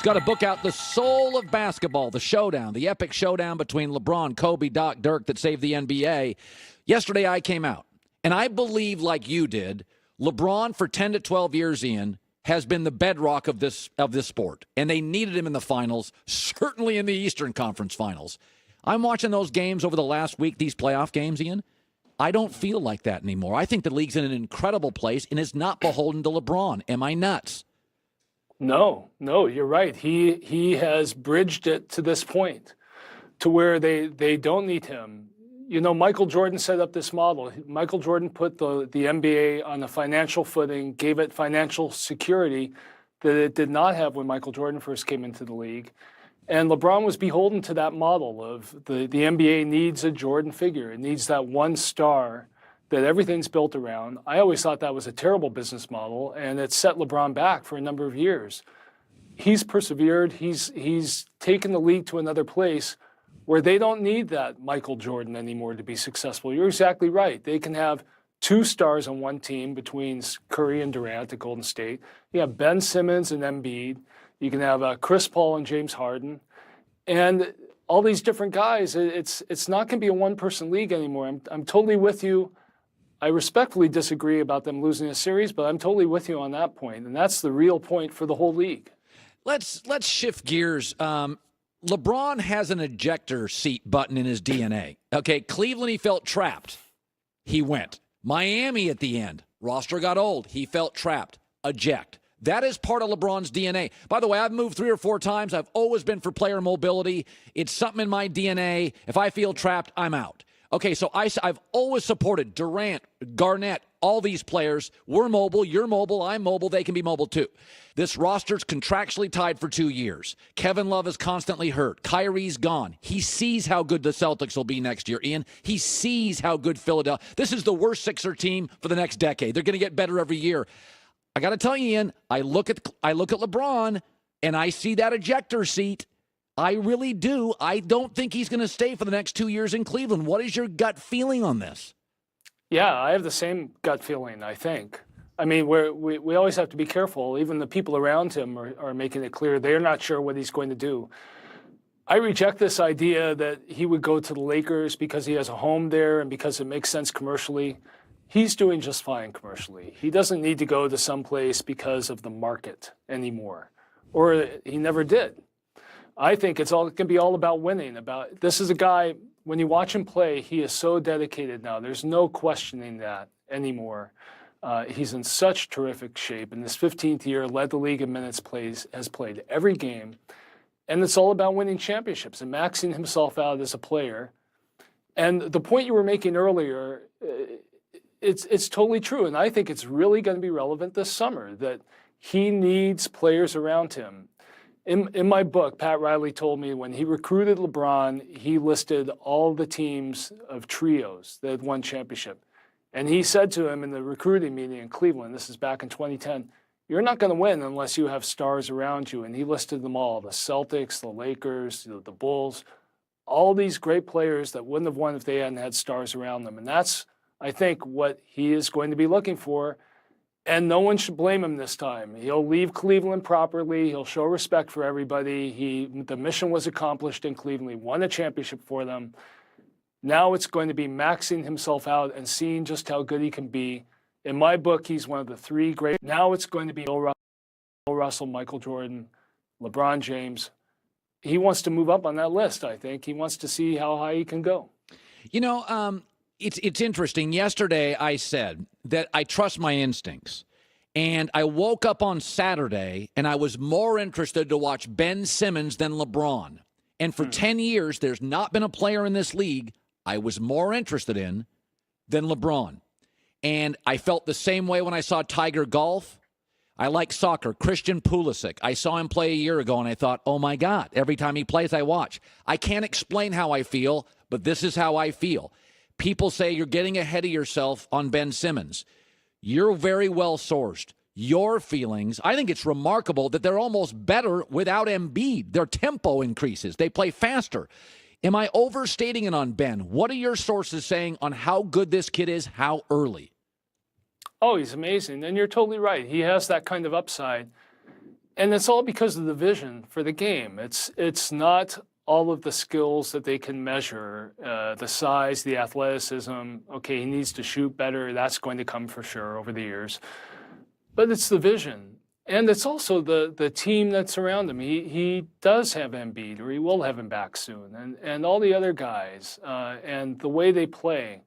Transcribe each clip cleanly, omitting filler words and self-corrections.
He's got a book out, The Soul of Basketball, the showdown, the epic showdown between LeBron, Kobe, Doc, Dirk that saved the NBA. Yesterday I came out, and I believe, like you did, LeBron for 10 to 12 years, Ian, has been the bedrock of this sport. And they needed him in the finals, certainly in the Eastern Conference Finals. I'm watching those games over the last week, these playoff games, Ian. I don't feel like that anymore. I think the league's in an incredible place and is not beholden to LeBron. Am I nuts? No, you're right. He has bridged it to this point to where they don't need him. You know, Michael Jordan set up this model. Michael Jordan put the NBA on a financial footing, gave it financial security that it did not have when Michael Jordan first came into the league. And LeBron was beholden to that model of the NBA needs a Jordan figure. It needs that one star that everything's built around. I always thought that was a terrible business model, and it set LeBron back for a number of years. He's persevered. He's taken the league to another place where they don't need that Michael Jordan anymore to be successful. You're exactly right. They can have two stars on one team between Curry and Durant at Golden State. You have Ben Simmons and Embiid. You can have Chris Paul and James Harden. And all these different guys, it's not going to be a one-person league anymore. I'm totally with you. I respectfully disagree about them losing a series, but I'm totally with you on that point. And that's the real point for the whole league. Let's shift gears. LeBron has an ejector seat button in his DNA. Okay, Cleveland, he felt trapped. He went. Miami at the end. Roster got old. He felt trapped. Eject. That is part of LeBron's DNA. By the way, I've moved 3 or 4 times. I've always been for player mobility. It's something in my DNA. If I feel trapped, I'm out. Okay, so I've always supported Durant, Garnett, all these players. We're mobile, you're mobile, I'm mobile, they can be mobile too. This roster's contractually tied for 2 years. Kevin Love is constantly hurt. Kyrie's gone. He sees how good the Celtics will be next year, Ian. He sees how good Philadelphia. This is the worst Sixer team for the next decade. They're going to get better every year. I got to tell you, Ian, I look at LeBron, and I see that ejector seat. I really do. I don't think he's going to stay for the next 2 years in Cleveland. What is your gut feeling on this? Yeah, I have the same gut feeling, I think. I mean, we always have to be careful. Even the people around him are making it clear they're not sure what he's going to do. I reject this idea that he would go to the Lakers because he has a home there and because it makes sense commercially. He's doing just fine commercially. He doesn't need to go to someplace because of the market anymore, or he never did. I think it can be all about winning. This is a guy, when you watch him play, he is so dedicated now. There's no questioning that anymore. He's in such terrific shape. In this 15th year, led the league in minutes plays, has played every game. And it's all about winning championships and maxing himself out as a player. And the point you were making earlier, it's totally true. And I think it's really going to be relevant this summer that he needs players around him. In my book, Pat Riley told me when he recruited LeBron, he listed all the teams of trios that had won championship. And he said to him in the recruiting meeting in Cleveland, this is back in 2010, you're not going to win unless you have stars around you. And he listed them all, the Celtics, the Lakers, the Bulls, all these great players that wouldn't have won if they hadn't had stars around them. And that's, I think, what he is going to be looking for. And no one should blame him this time. He'll leave Cleveland properly. He'll show respect for everybody. The mission was accomplished in Cleveland. He won a championship for them. Now it's going to be maxing himself out and seeing just how good he can be. In my book, he's one of the 3 great. Now it's going to be Bill Russell, Michael Jordan, LeBron James. He wants to move up on that list, I think. He wants to see how high he can go. You know, it's interesting. Yesterday I said that I trust my instincts. And I woke up on Saturday and I was more interested to watch Ben Simmons than LeBron. And for 10 years, there's not been a player in this league I was more interested in than LeBron. And I felt the same way when I saw Tiger golf. I like soccer. Christian Pulisic. I saw him play a year ago, and I thought, oh, my God, every time he plays, I watch. I can't explain how I feel, but this is how I feel. People say you're getting ahead of yourself on Ben Simmons. You're very well sourced. Your feelings, I think it's remarkable that they're almost better without Embiid. Their tempo increases. They play faster. Am I overstating it on Ben? What are your sources saying on how good this kid is, how early? Oh, he's amazing. And you're totally right. He has that kind of upside. And it's all because of the vision for the game. It's not all of the skills that they can measure, the size, the athleticism. Okay, he needs to shoot better. That's going to come for sure over the years. But it's the vision. And it's also the team that's around him. He does have Embiid, or he will have him back soon, and all the other guys, and the way they play.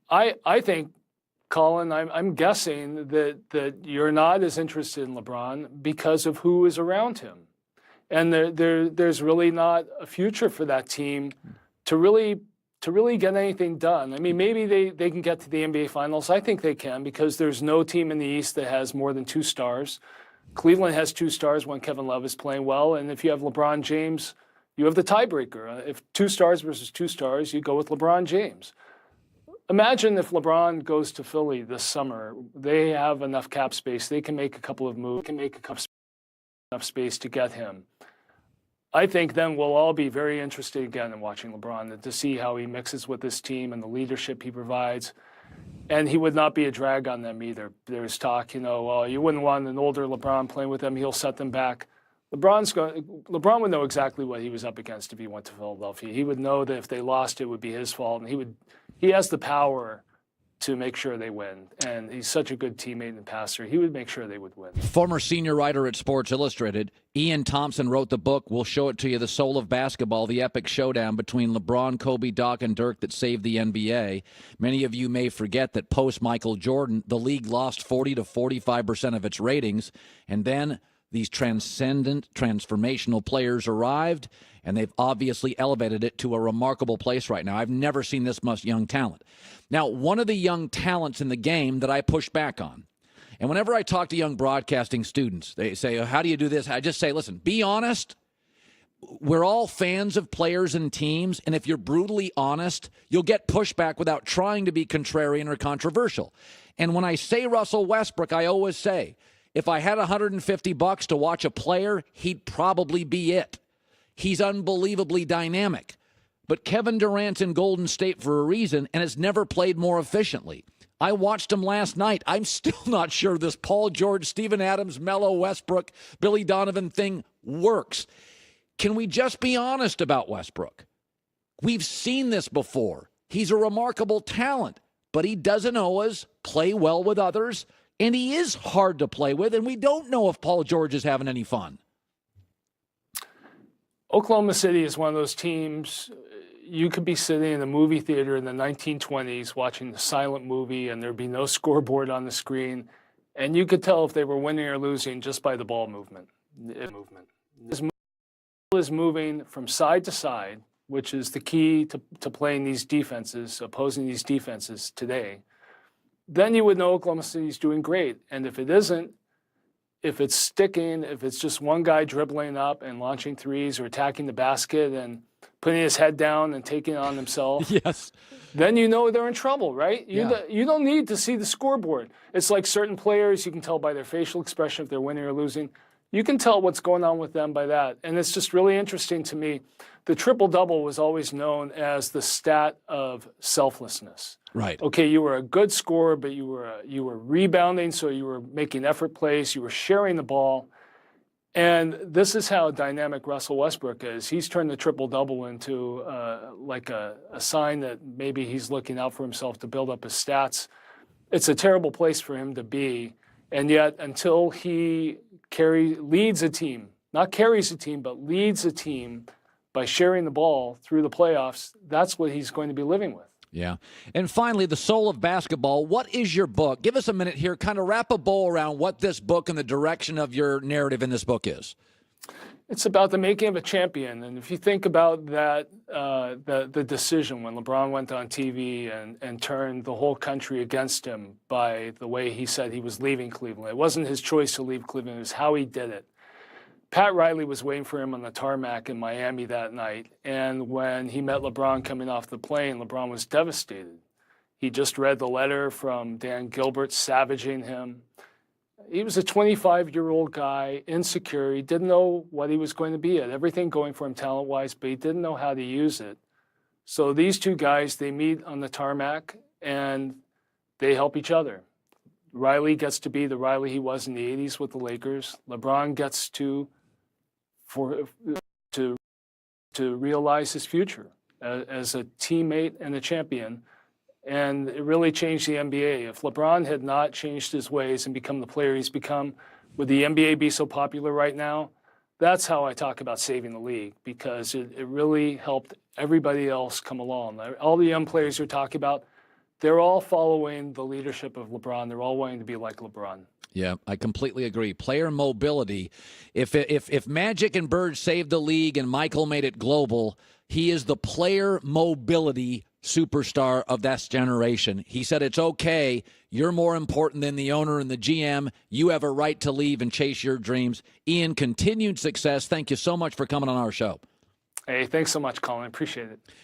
I think, Colin, I'm guessing that you're not as interested in LeBron because of who is around him. And there's really not a future for that team to really get anything done. I mean, maybe they can get to the NBA Finals. I think they can, because there's no team in the East that has more than 2 stars. Cleveland has 2 stars when Kevin Love is playing well. And if you have LeBron James, you have the tiebreaker. If 2 stars versus 2 stars, you go with LeBron James. Imagine if LeBron goes to Philly this summer. They have enough cap space. They can make a couple of moves, can make enough space to get him. I think then we'll all be very interested again in watching LeBron, to see how he mixes with this team and the leadership he provides. And he would not be a drag on them either. There's talk, well, you wouldn't want an older LeBron playing with them. He'll set them back. LeBron would know exactly what he was up against if he went to Philadelphia. He would know that if they lost, it would be his fault. And he has the power to make sure they win. And he's such a good teammate and passer. He would make sure they would win. Former senior writer at Sports Illustrated, Ian Thomsen, wrote the book, we'll show it to you, The Soul of Basketball, the epic showdown between LeBron, Kobe, Doc, and Dirk that saved the NBA. Many of you may forget that post-Michael Jordan, the league lost 40 to 45% of its ratings, and then these transcendent, transformational players arrived, and they've obviously elevated it to a remarkable place right now. I've never seen this much young talent. Now, one of the young talents in the game that I push back on, and whenever I talk to young broadcasting students, they say, how do you do this? I just say, listen, be honest. We're all fans of players and teams, and if you're brutally honest, you'll get pushback without trying to be contrarian or controversial. And when I say Russell Westbrook, I always say, if I had $150 to watch a player, he'd probably be it. He's unbelievably dynamic. But Kevin Durant's in Golden State for a reason and has never played more efficiently. I watched him last night. I'm still not sure this Paul George, Steven Adams, Melo, Westbrook, Billy Donovan thing works. Can we just be honest about Westbrook? We've seen this before. He's a remarkable talent, but he doesn't always play well with others, and he is hard to play with, and we don't know if Paul George is having any fun. Oklahoma City is one of those teams. You could be sitting in a movie theater in the 1920s watching the silent movie, and there'd be no scoreboard on the screen, and you could tell if they were winning or losing just by the ball movement. This ball is moving from side to side, which is the key to playing these defenses, opposing these defenses today. Then you would know Oklahoma City's doing great. And if it isn't, if it's sticking, if it's just one guy dribbling up and launching threes or attacking the basket and putting his head down and taking it on himself, yes, then you know they're in trouble, right? You don't need to see the scoreboard. It's like certain players, you can tell by their facial expression if they're winning or losing. You can tell what's going on with them by that. And it's just really interesting to me. The triple-double was always known as the stat of selflessness. Right. Okay, you were a good scorer, but you were rebounding, so you were making effort plays, you were sharing the ball. And this is how dynamic Russell Westbrook is. He's turned the triple-double into like a sign that maybe he's looking out for himself to build up his stats. It's a terrible place for him to be. And yet, until he leads a team, not carries a team, but leads a team by sharing the ball through the playoffs, that's what he's going to be living with. Yeah. And finally, The Soul of Basketball. What is your book? Give us a minute here. Kind of wrap a bow around what this book and the direction of your narrative in this book is. It's about the making of a champion. And if you think about that, the decision when LeBron went on TV and turned the whole country against him by the way he said he was leaving Cleveland. It wasn't his choice to leave Cleveland. It was how he did it. Pat Riley was waiting for him on the tarmac in Miami that night. And when he met LeBron coming off the plane, LeBron was devastated. He just read the letter from Dan Gilbert savaging him. He was a 25-year-old guy, insecure. He didn't know what he was going to be at. Everything going for him talent-wise, but he didn't know how to use it. So these two guys, they meet on the tarmac, and they help each other. Riley gets to be the Riley he was in the 80s with the Lakers. LeBron gets to realize his future as a teammate and a champion. And it really changed the NBA. If LeBron had not changed his ways and become the player he's become, would the NBA be so popular right now? That's how I talk about saving the league, because it really helped everybody else come along. All the young players you're talking about, they're all following the leadership of LeBron. They're all wanting to be like LeBron. Yeah, I completely agree. Player mobility. If Magic and Bird saved the league and Michael made it global, he is the player mobility superstar of that generation. He said, it's okay. You're more important than the owner and the GM. You have a right to leave and chase your dreams. Ian, continued success. Thank you so much for coming on our show. Hey, thanks so much, Colin. Appreciate it.